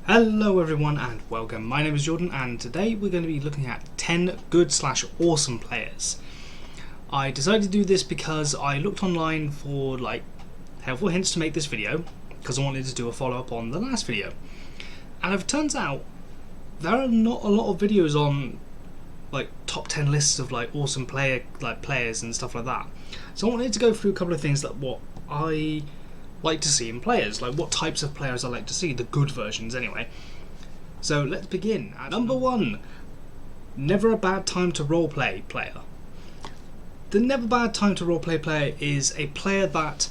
Hello everyone and welcome. My name is Jordan and today we're going to be looking at 10 good/awesome players. I decided to do this because I looked online for helpful hints to make this video because I wanted to do a follow-up on the last video. And it turns out there are not a lot of videos on top 10 lists of awesome players and stuff like that. So I wanted to go through a couple of things that what I like to see in players, what types of players I like to see, the good versions anyway. So let's begin. At number 1, never a bad time to roleplay player. The never bad time to roleplay player is a player that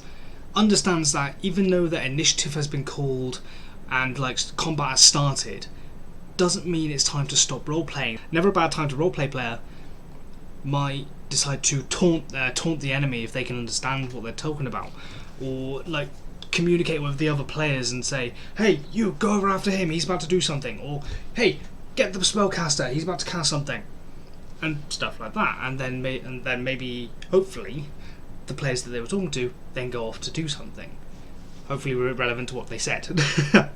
understands that even though the initiative has been called and combat has started, doesn't mean it's time to stop roleplaying. Never a bad time to roleplay player might decide to taunt the enemy if they can understand what they're talking about, or communicate with the other players and say, hey, you go over after him, he's about to do something, or hey, get the spellcaster, he's about to cast something, and stuff like that. And then maybe hopefully the players that they were talking to then go off to do something, hopefully relevant to what they said. But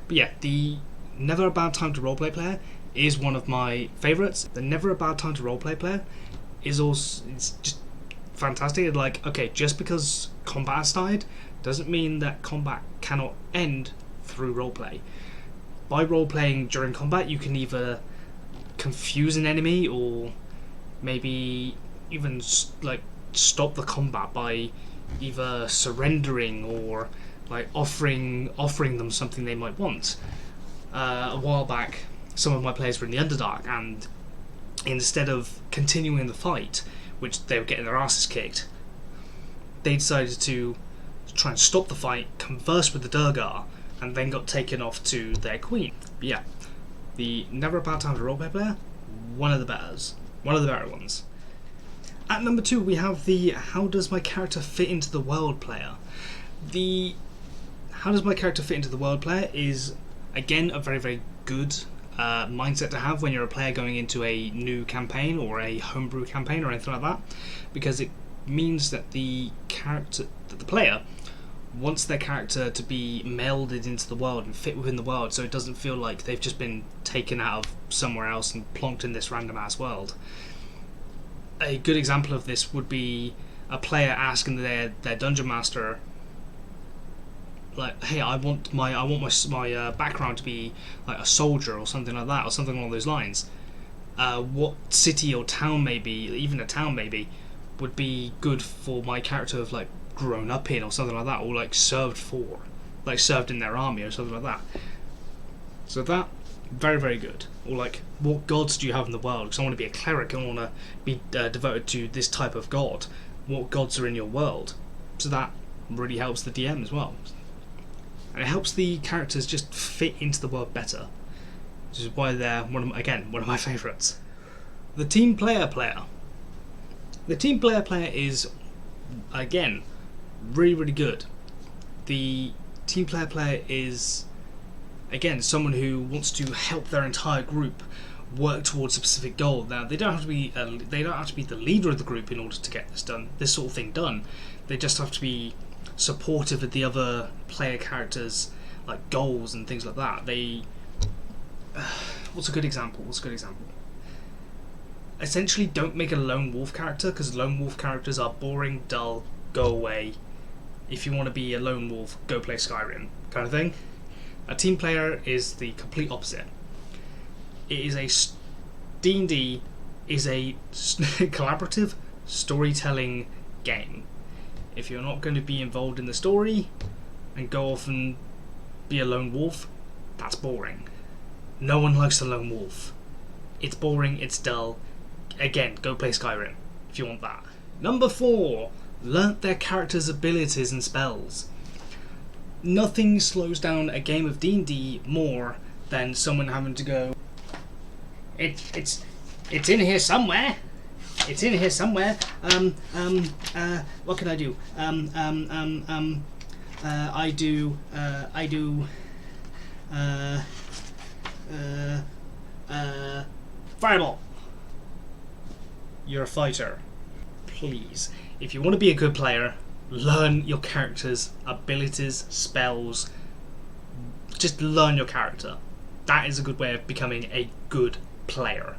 yeah, the never a bad time to roleplay player is one of my favourites. The never a bad time to roleplay player is also, it's just fantastic. Okay, just because combat has started doesn't mean that combat cannot end through roleplay. By roleplaying during combat, you can either confuse an enemy or maybe even stop the combat by either surrendering or offering them something they might want. A while back, some of my players were in the Underdark, and instead of continuing the fight, which they were getting their asses kicked, they decided to try and stop the fight, converse with the Durgar, and then got taken off to their queen. But yeah, the never a bad time to roleplay player, one of the better ones. At number 2, we have the how does my character fit into the world player. The how does my character fit into the world player is again a very, very good mindset to have when you're a player going into a new campaign or a homebrew campaign or anything like that, because it means that the player wants their character to be melded into the world and fit within the world, so it doesn't feel like they've just been taken out of somewhere else and plonked in this random ass world. A good example of this would be a player asking their dungeon master, hey, I want my background to be a soldier or something like that, or something along those lines. What city or town, maybe even a town, maybe would be good for my character to have grown up in, or something like that, or served in their army or something like that. So that, very, very good. Or what gods do you have in the world? Because I want to be a cleric, I want to be devoted to this type of god. What gods are in your world? So that really helps the DM as well. And it helps the characters just fit into the world better, which is why they're one of my favourites. The team player player. The team player player is, again, really, really good. The team player player is, again, someone who wants to help their entire group work towards a specific goal. Now, they don't have to be the leader of the group in order to get this sort of thing done. They just have to be supportive of the other player characters' goals and things like that. What's a good example? Essentially, don't make a lone wolf character, because lone wolf characters are boring, dull, go away. If you want to be a lone wolf, go play Skyrim, kind of thing. A team player is the complete opposite. It is D&D is a collaborative storytelling game. If you're not going to be involved in the story and go off and be a lone wolf, that's boring. No one likes the lone wolf. It's boring, it's dull. Again, go play Skyrim if you want that. Number 4, learn their characters' abilities and spells. Nothing slows down a game of D&D more than someone having to go, it's in here somewhere. It's in here somewhere. What can I do? I do fireball. You're a fighter. Please, if you want to be a good player, learn your character's abilities, spells, just learn your character. That is a good way of becoming a good player.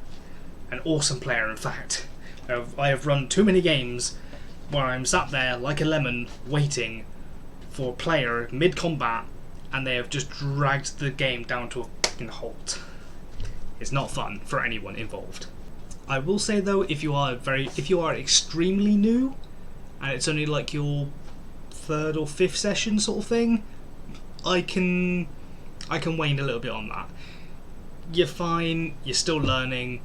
An awesome player, in fact. I have run too many games where I'm sat there like a lemon waiting for a player mid-combat and they have just dragged the game down to a fucking halt. It's not fun for anyone involved. I will say though, if you are extremely new and it's only like your 3rd or 5th session sort of thing, I can wane a little bit on that. You're fine, you're still learning.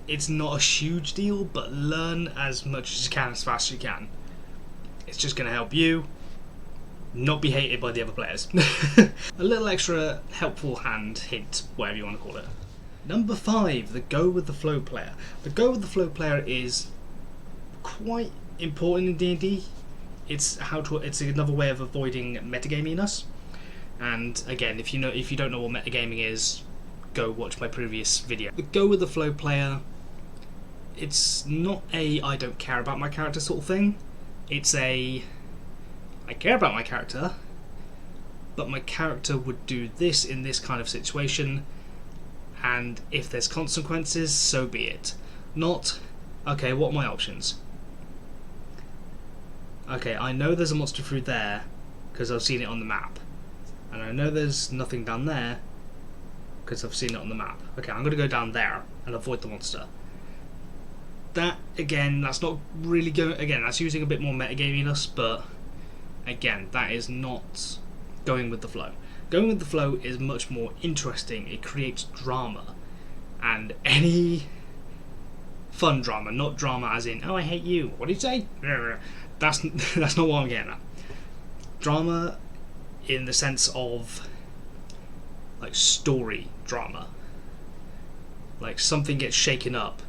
It's not a huge deal, but learn as much as you can, as fast as you can. It's just going to help you not be hated by the other players. A little extra helpful hint, whatever you want to call it. Number 5, the go with the flow player. The go with the flow player is quite important in D&D. It's another way of avoiding metagaminess. And again, if you don't know what metagaming is, go watch my previous video. The go with the flow player, it's not a I don't care about my character sort of thing. It's a I care about my character, but my character would do this in this kind of situation, and if there's consequences, so be it. Not, okay, what are my options? Okay, I know there's a monster through there because I've seen it on the map, and I know there's nothing down there because I've seen it on the map. Okay, I'm going to go down there and avoid the monster. That, again, that's not really going... Again, that's using a bit more metagaminess, but again, that is not going with the flow. Going with the flow is much more interesting. It creates drama. And any fun drama, not drama as in, oh, I hate you. What did you say? That's not what I'm getting at. Drama in the sense of like story drama. Like something gets shaken up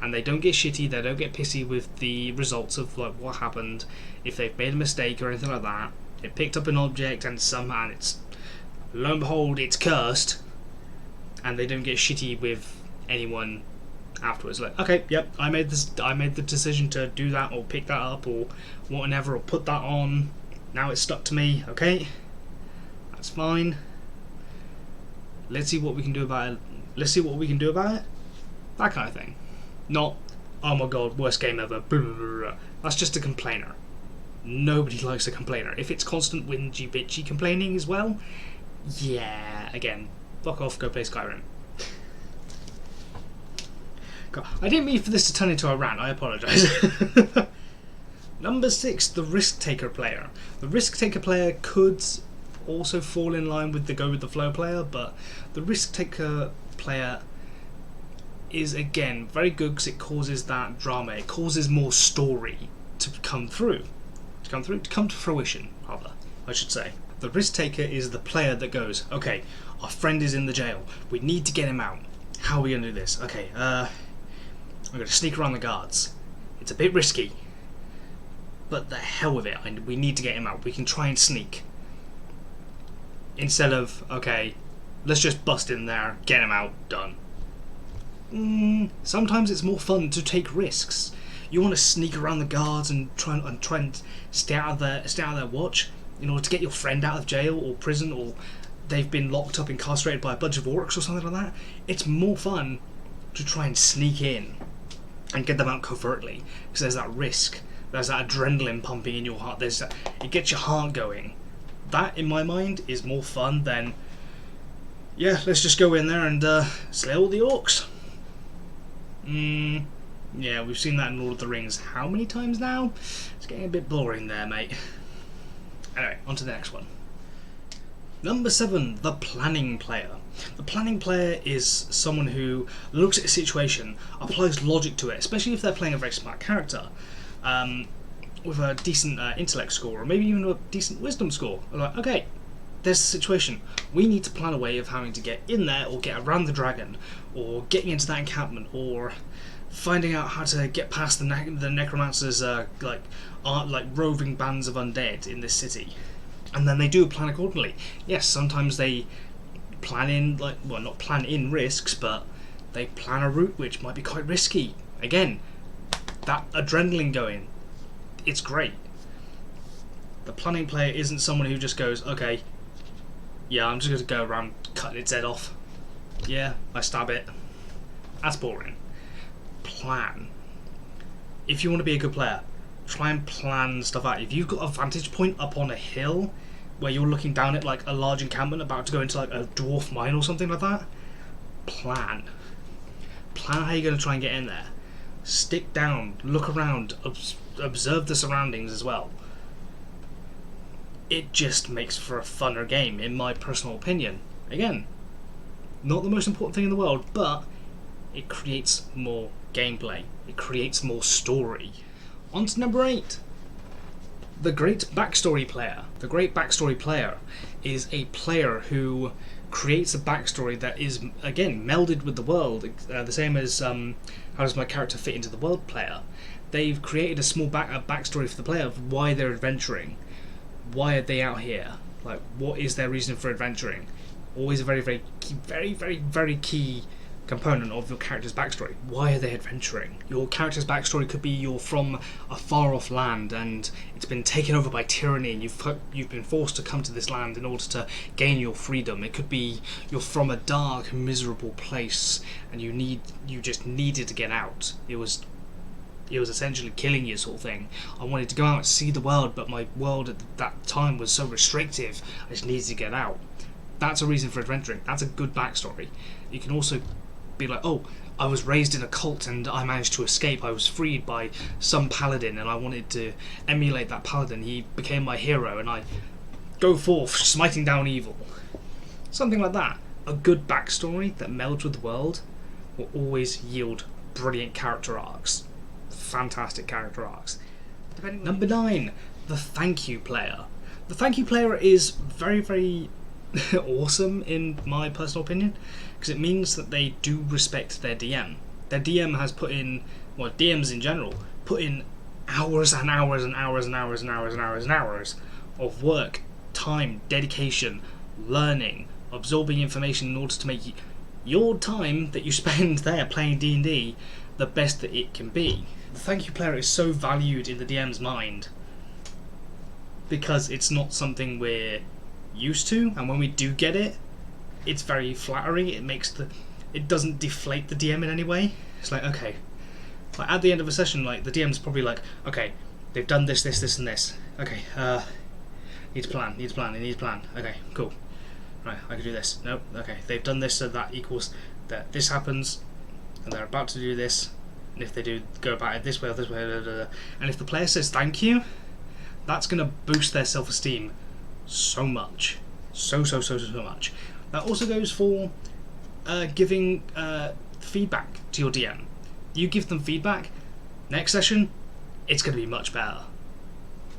and they don't get shitty, they don't get pissy with the results of like what happened. If they've made a mistake or anything like that, they picked up an object and somehow it's, lo and behold, it's cursed, and they don't get shitty with anyone afterwards. Like, okay, yep, I made the decision to do that or pick that up or whatever or put that on. Now it's stuck to me. Okay, that's fine. Let's see what we can do about it. Let's see what we can do about it. That kind of thing. Not, oh my god, worst game ever. Blah, blah, blah, blah. That's just a complainer. Nobody likes a complainer. If it's constant whingy bitchy complaining as well, yeah, again, fuck off, go play Skyrim. God, I didn't mean for this to turn into a rant, I apologise. Number 6, the risk taker player. The risk taker player could also fall in line with the go with the flow player, but the risk taker player is again very good because it causes that drama. It causes more story to come through, to come to fruition, rather, I should say. The risk taker is the player that goes, okay, our friend is in the jail, we need to get him out. How are we going to do this? Okay, I'm going to sneak around the guards. It's a bit risky, but the hell with it, we need to get him out. We can try and sneak. Instead of, okay, let's just bust in there, get him out, done. Sometimes it's more fun to take risks. You want to sneak around the guards and try and stay out of their watch in order to get your friend out of jail or prison, or they've been locked up, incarcerated by a bunch of orcs or something like that. It's more fun to try and sneak in and get them out covertly, because there's that risk, there's that adrenaline pumping in your heart, it gets your heart going. That, in my mind, is more fun than, yeah, let's just go in there and slay all the orcs. Yeah, we've seen that in Lord of the Rings how many times now? It's getting a bit boring there, mate. Anyway, on to the next one. Number 7, the planning player. The planning player is someone who looks at a situation, applies logic to it, especially if they're playing a very smart character, with a decent intellect score, or maybe even a decent wisdom score. They're like, okay, there's a situation. We need to plan a way of having to get in there, or get around the dragon, or getting into that encampment, or finding out how to get past the necromancers, like roving bands of undead in this city. And then they do plan accordingly. Yes, sometimes they plan in, not plan in risks, but they plan a route which might be quite risky. Again, that adrenaline going, it's great. The planning player isn't someone who just goes, okay, yeah, I'm just going to go around cutting its head off. Yeah, I stab it. That's boring. Plan. If you want to be a good player, try and plan stuff out. If you've got a vantage point up on a hill where you're looking down at like a large encampment about to go into like a dwarf mine or something like that, plan. Plan how you're going to try and get in there. Stick down, look around, observe the surroundings as well. It just makes for a funner game, in my personal opinion. Again, not the most important thing in the world, but it creates more gameplay. It creates more story. On to number 8. The Great Backstory Player. The Great Backstory Player is a player who creates a backstory that is, again, melded with the world, the same as how does my character fit into the world player. They've created a small backstory for the player of why they're adventuring. Why are they out here? Like, what is their reason for adventuring? Always a very key component of your character's backstory. Why are they adventuring? Your character's backstory could be you're from a far-off land and it's been taken over by tyranny and you've been forced to come to this land in order to gain your freedom. It could be you're from a dark, miserable place and you just needed to get out. It was essentially killing you, sort of thing. I wanted to go out and see the world, but my world at that time was so restrictive, I just needed to get out. That's a reason for adventuring. That's a good backstory. You can also be like, oh, I was raised in a cult and I managed to escape. I was freed by some paladin and I wanted to emulate that paladin. He became my hero and I go forth smiting down evil. Something like that. A good backstory that melds with the world will always yield brilliant character arcs. Fantastic character arcs. Number 9, the Thank You Player. The Thank You Player is very awesome in my personal opinion, because it means that they do respect their DM. Their DM has put in, well, DMs in general, put in hours and hours and hours and hours and hours and hours and hours of work, time, dedication, learning, absorbing information in order to make your time that you spend there playing D&D the best that it can be. The Thank You Player is so valued in the DM's mind because it's not something we're used to, and when we do get it, it's very flattering. It doesn't deflate the DM in any way. It's like, okay, like at the end of a session, like the DM's probably like, okay, they've done this and this. Okay, needs a plan. Okay, cool. Right, I can do this. Nope. Okay, they've done this, so that equals that this happens, and they're about to do this. And if they do go about it this way or this way, and if the player says thank you, that's going to boost their self-esteem so much. So much. That also goes for giving feedback to your DM. You give them feedback, next session, it's going to be much better.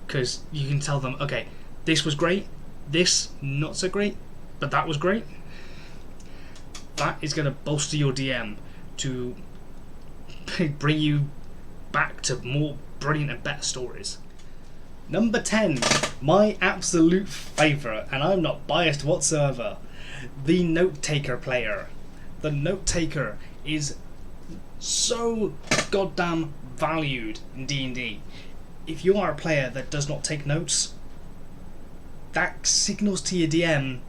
Because you can tell them, okay, this was great, this not so great, but that was great. That is going to bolster your DM to bring you back to more brilliant and better stories. Number 10, my absolute favourite, and I'm not biased whatsoever, the Note Taker player. The Note Taker is so goddamn valued in D&D. If you are a player that does not take notes, that signals to your DM,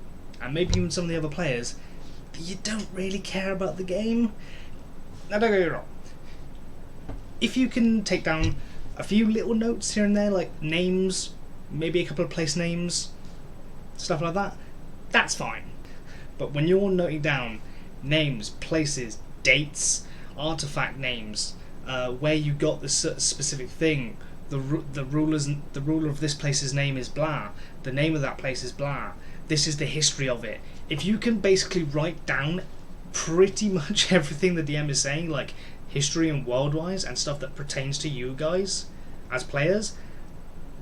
and maybe even some of the other players, that you don't really care about the game. Now don't get me wrong. If you can take down a few little notes here and there, like names, maybe a couple of place names, stuff like that, that's fine. But when you're noting down names, places, dates, artifact names, where you got this specific thing, the ruler of this place's name is blah, the name of that place is blah, this is the history of it. If you can basically write down pretty much everything the DM is saying, like history and world-wise and stuff that pertains to you guys as players,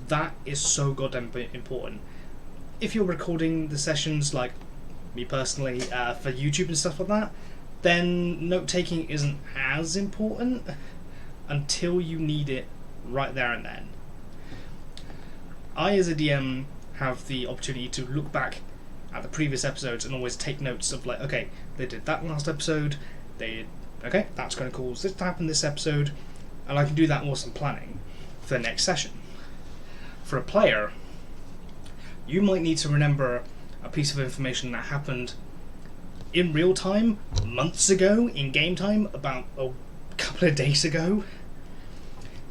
that is so goddamn important. If you're recording the sessions, like me personally, for YouTube and stuff like that, then note-taking isn't as important until you need it right there and then. I, as a DM, have the opportunity to look back at the previous episodes and always take notes of like, okay, they did that last episode, okay, that's going to cause this to happen this episode, and I can do that whilst I'm planning for the next session. For a player, you might need to remember a piece of information that happened in real time, months ago, in game time, about a couple of days ago,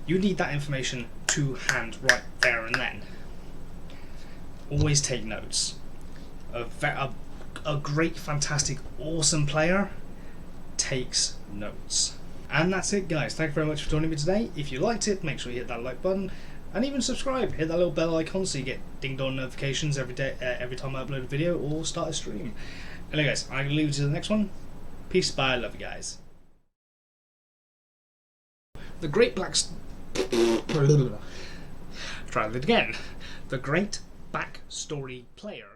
you need that information to hand right there and then. Always take notes. A great, fantastic, awesome player takes notes. And that's it, guys. Thank you very much for joining me today. If you liked it, make sure you hit that like button and even subscribe. Hit that little bell icon so you get ding dong notifications every day, every time I upload a video or start a stream. Anyway, guys, I'm gonna leave you to the next one. Peace, bye, love you guys. The Great Black. Try that again. The Great Backstory Player.